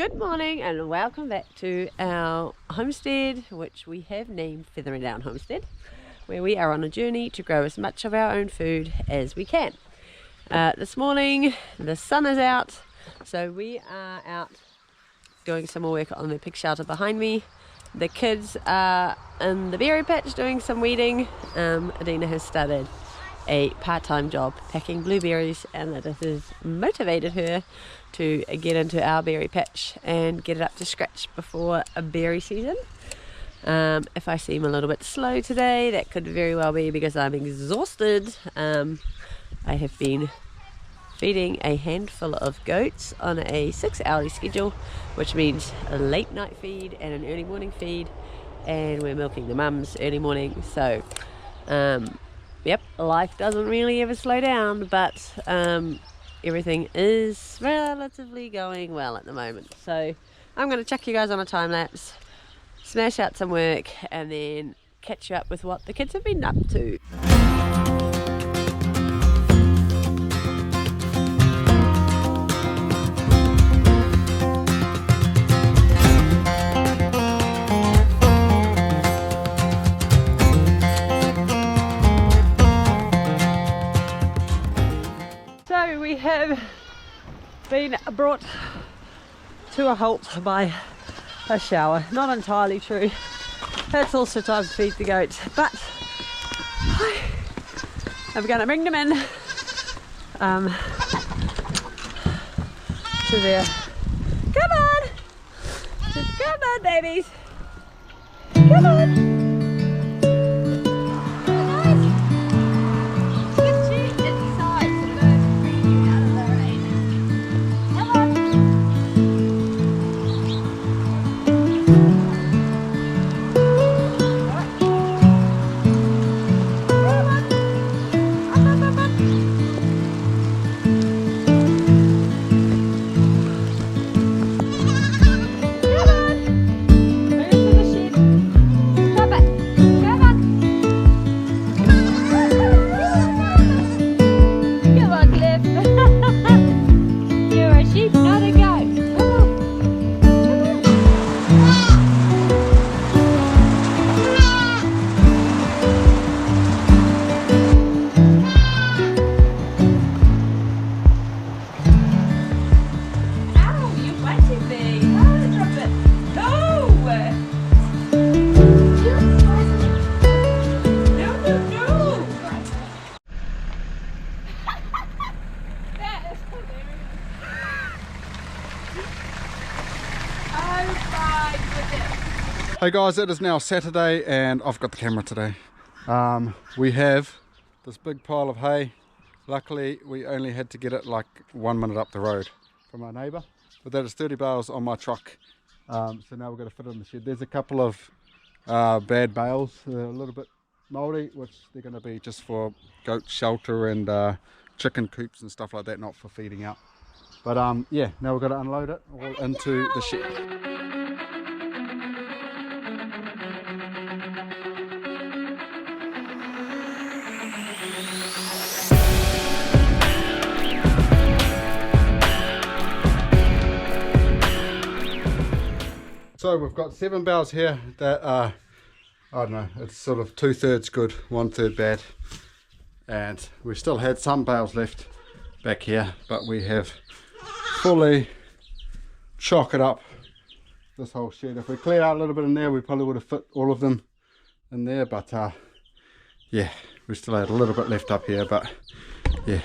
Good morning and welcome back to our homestead, which we have named Feathering Down Homestead, where we are on a journey to grow as much of our own food as we can. This morning the sun is out, so we are out doing some more work on the pig shelter behind me. The kids are in the berry patch doing some weeding. Adina has started a part-time job packing blueberries, and that has motivated her to get into our berry patch and get it up to scratch before a berry season. If I seem a little bit slow today, that could very well be because I'm exhausted. I have been feeding a handful of goats on a 6-hourly schedule, which means a late night feed and an early morning feed, and we're milking the mums early morning. So yep, life doesn't really ever slow down, but everything is relatively going well at the moment. So I'm going to chuck you guys on a time lapse, smash out some work, and then catch you up with what the kids have been up to. So we have been brought to a halt by a shower. Not entirely true. It's also time to feed the goats, but I'm going to bring them in to their... Come on! Just come on, babies! Come on! Hey guys, it is now Saturday and I've got the camera today. We have this big pile of hay. Luckily we only had to get it like 1 minute up the road from our neighbour, but that is 30 bales on my truck. So now we're going to fit it in the shed. There's a couple of bad bales, a little bit mouldy, which they're going to be just for goat shelter and chicken coops and stuff like that, not for feeding out. But yeah, now we're going to unload it all into the shed. So we've got 7 bales here that are, I don't know, it's sort of 2/3 good, 1/3 bad. And we still had some bales left back here, but we have fully chocked up this whole shed. If we cleared out a little bit in there, we probably would have fit all of them in there, but yeah, we still had a little bit left up here, but yeah.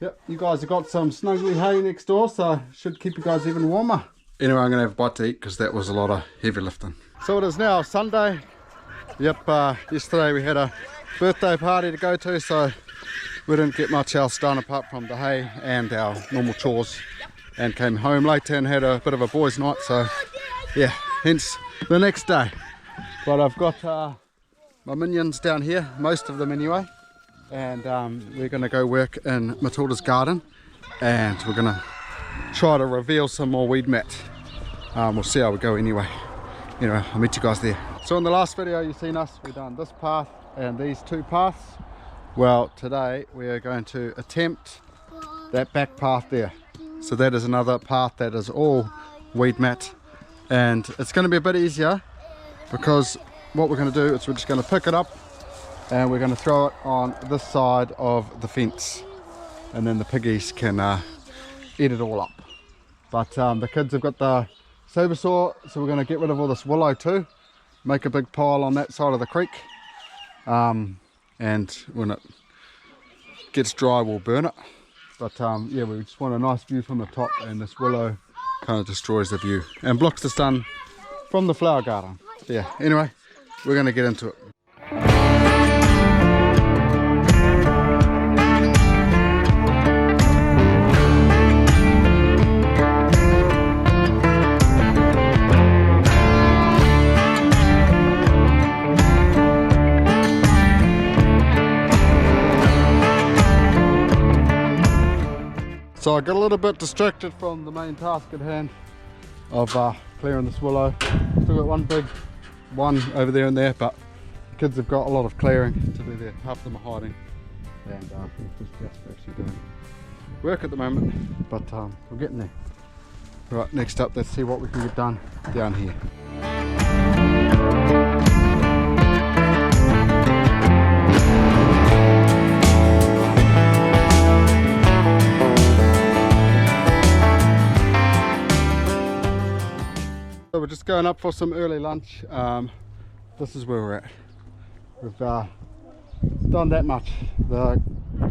Yep, you guys have got some snuggly hay next door, so should keep you guys even warmer. Anyway, I'm going to have a bite to eat because that was a lot of heavy lifting. So it is now Sunday. Yep, yesterday we had a birthday party to go to, so we didn't get much else done apart from the hay and our normal chores, and came home later and had a bit of a boys' night, so yeah, hence the next day. But I've got my minions down here, most of them anyway, and we're going to go work in Matilda's garden, and we're going to try to reveal some more weed mat. We'll see how we go anyway. Anyway, I'll meet you guys there. So in the last video you've seen us, we've done this path and these 2 paths. Well, today we are going to attempt that back path there. So that is another part that is all weed mat, and it's going to be a bit easier because what we're going to do is we're just going to pick it up and we're going to throw it on this side of the fence, and then the piggies can eat it all up. But the kids have got the saber saw, so we're going to get rid of all this willow too, make a big pile on that side of the creek, and when it gets dry we'll burn it. But yeah, we just want a nice view from the top, and this willow kind of destroys the view and blocks the sun from the flower garden. Yeah, anyway, we're going to get into it. So I got a little bit distracted from the main task at hand of clearing this willow. Still got one big one over there and there, but the kids have got a lot of clearing to do there. Half of them are hiding, and just actually doing work at the moment, but we're getting there. Right, next up, let's see what we can get done down here. So we're just going up for some early lunch. This is where we're at. We've done that much. The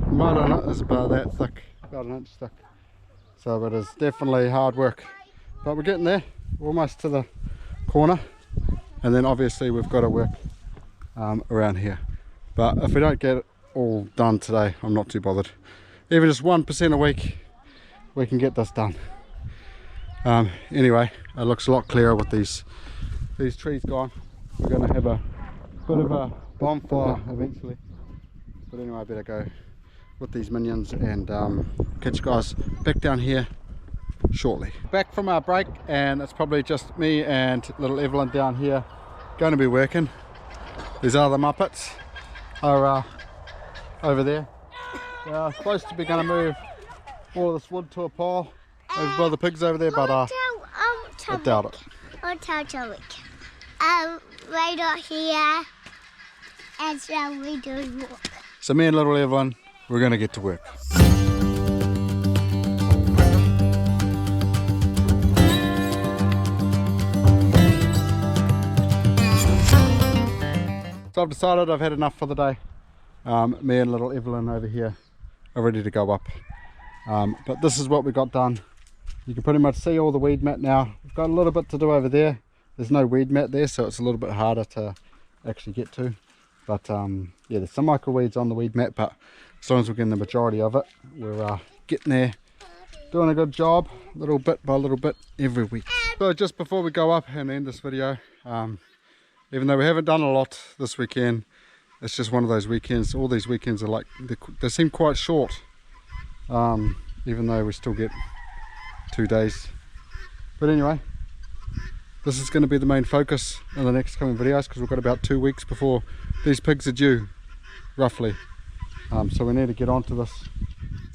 mud on it is about that thick, about an inch thick. So it is definitely hard work. But we're getting there, we're almost to the corner. And then obviously we've got to work around here. But if we don't get it all done today, I'm not too bothered. Even just 1% a week, we can get this done. Anyway, it looks a lot clearer with these trees gone. We're going to have a bit of a bonfire eventually. But anyway, I better go with these minions and catch you guys back down here shortly. Back from our break, and it's probably just me and little Evelyn down here going to be working. These other Muppets are over there. They are supposed to be going to move all this wood to a pile over by the pigs over there, but I doubt it. I'll tell Joey. Right out here, and so we do work. So me and little Evelyn, we're going to get to work. So I've decided I've had enough for the day. Me and little Evelyn over here are ready to go up. But this is what we got done. You can pretty much see all the weed mat now. We've got a little bit to do over there. There's no weed mat there, so it's a little bit harder to actually get to. But yeah, there's some microweeds on the weed mat, but as long as we're getting the majority of it, we're getting there, doing a good job, little bit by little bit every week. So just before we go up and end this video, even though we haven't done a lot this weekend, it's just one of those weekends. All these weekends are like, they seem quite short, even though we still get 2 days. But anyway, this is going to be the main focus in the next coming videos, because we've got about 2 weeks before these pigs are due, roughly. So we need to get onto this.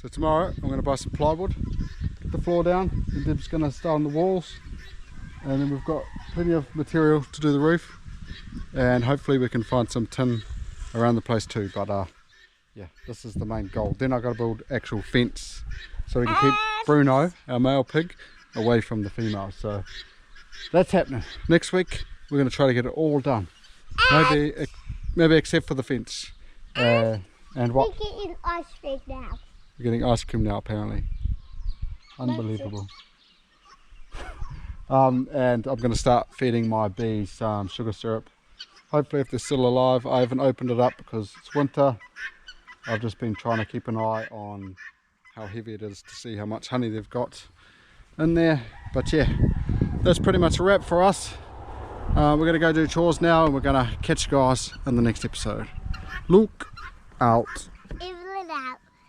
So tomorrow I'm going to buy some plywood, get the floor down, and Deb's going to start on the walls, and then we've got plenty of material to do the roof, and hopefully we can find some tin around the place too. But yeah, this is the main goal. Then I've got to build actual fence so we can keep Bruno, our male pig, away from the females. So that's happening. Next week we're going to try to get it all done. Maybe except for the fence. And what? We're getting ice cream now. We're getting ice cream now, apparently. Unbelievable. And I'm going to start feeding my bees some sugar syrup. Hopefully, if they're still alive. I haven't opened it up because it's winter. I've just been trying to keep an eye on how heavy it is to see how much honey they've got in there. But yeah, that's pretty much a wrap for us. We're going to go do chores now, and we're going to catch you guys in the next episode. Look out.